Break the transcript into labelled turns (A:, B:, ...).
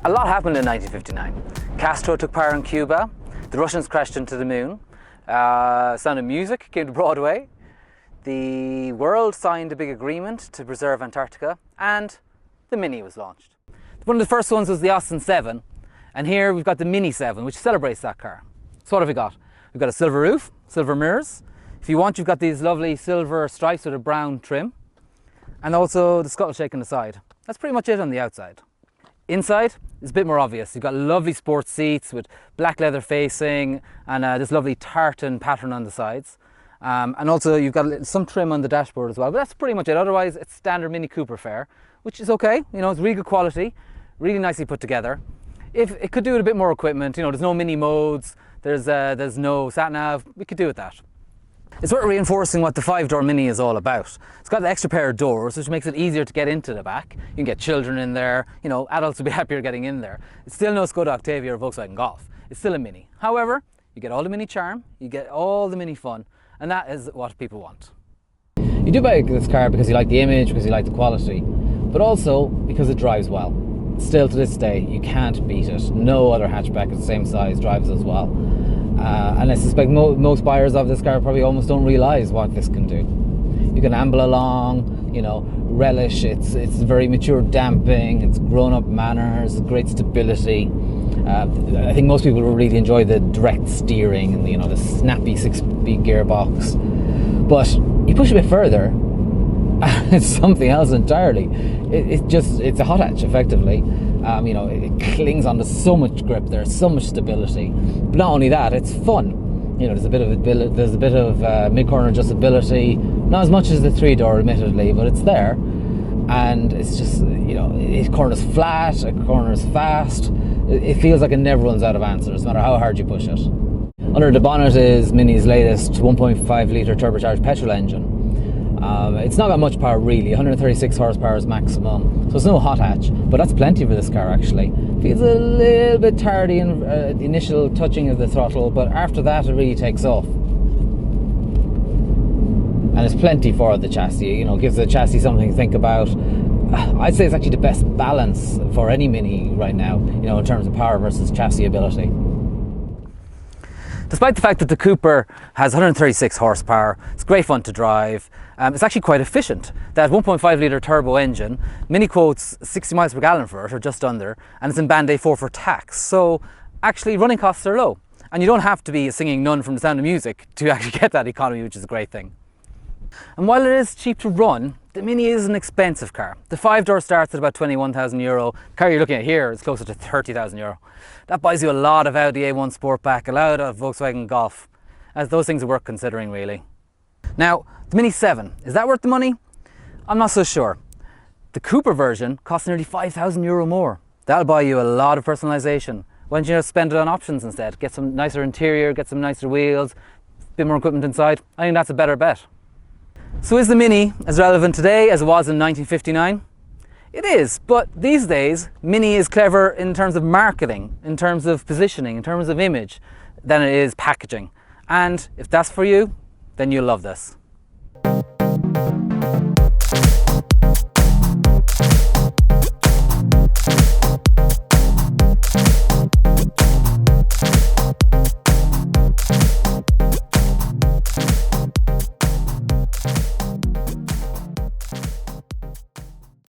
A: A lot happened in 1959. Castro took power in Cuba, the Russians crashed into the moon, Sound of Music came to Broadway, the world signed a big agreement to preserve Antarctica, and the Mini was launched. One of the first ones was the Austin 7, and here we've got the Mini 7, which celebrates that car. So what have we got? We've got a silver roof, silver mirrors. If you want, you've got these lovely silver stripes with a brown trim, and also the scuttle shake on the side. That's pretty much it on the outside. Inside is a bit more obvious. You've got lovely sports seats with black leather facing and this lovely tartan pattern on the sides. And also you've got some trim on the dashboard as well, but that's pretty much it. Otherwise it's standard Mini Cooper fare, which is okay. You know, it's really good quality, really nicely put together. If it could do with a bit more equipment, you know, there's no mini modes, there's no sat nav, we could do with that. It's worth reinforcing what the 5-door Mini is all about. It's got the extra pair of doors, which makes it easier to get into the back. You can get children in there, you know, adults will be happier getting in there. It's still no Skoda Octavia or Volkswagen Golf. It's still a Mini. However, you get all the Mini charm, you get all the Mini fun, and that is what people want. You do buy this car because you like the image, because you like the quality, but also because it drives well. Still to this day, you can't beat it. No other hatchback of the same size drives as well. And I suspect most buyers of this car probably almost don't realise what this can do. You can amble along, you know, relish it's very mature damping, it's grown-up manners, great stability. I think most people will really enjoy the direct steering and the snappy 6-speed gearbox. But you push a bit further, it's something else entirely. It's a hot hatch effectively. You know, it clings onto so much grip, there's so much stability. But not only that, it's fun. You know, there's a bit of mid-corner adjustability, not as much as the 3-door admittedly, but it's there. And it's just, you know, it corners flat, it corners fast. It feels like it never runs out of answers, no matter how hard you push it. Under the bonnet is Mini's latest 1.5 litre turbocharged petrol engine. It's not got much power really, 136 horsepower is maximum, so it's no hot hatch, but that's plenty for this car actually. Feels a little bit tardy in the initial touching of the throttle, but after that it really takes off. And it's plenty for the chassis, you know, gives the chassis something to think about. I'd say it's actually the best balance for any Mini right now, you know, in terms of power versus chassis ability. Despite the fact that the Cooper has 136 horsepower, it's great fun to drive. It's actually quite efficient. That 1.5 litre turbo engine, Mini quotes 60 miles per gallon for it, or just under, and it's in Band A4 for tax. So actually running costs are low. And you don't have to be singing None from the Sound of Music to actually get that economy, which is a great thing. And while it is cheap to run, the Mini is an expensive car. The 5-door starts at about €21,000. The car you're looking at here is closer to €30,000. That buys you a lot of Audi A1 Sportback, a lot of Volkswagen Golf, as those things are worth considering really. Now, the Mini 7, is that worth the money? I'm not so sure. The Cooper version costs nearly €5,000 more. That'll buy you a lot of personalisation. Why don't you spend it on options instead? Get some nicer interior, get some nicer wheels, a bit more equipment inside. I think that's a better bet. So is the Mini as relevant today as it was in 1959? It is, but these days Mini is clever in terms of marketing, in terms of positioning, in terms of image, than it is packaging. And if that's for you, then you'll love this.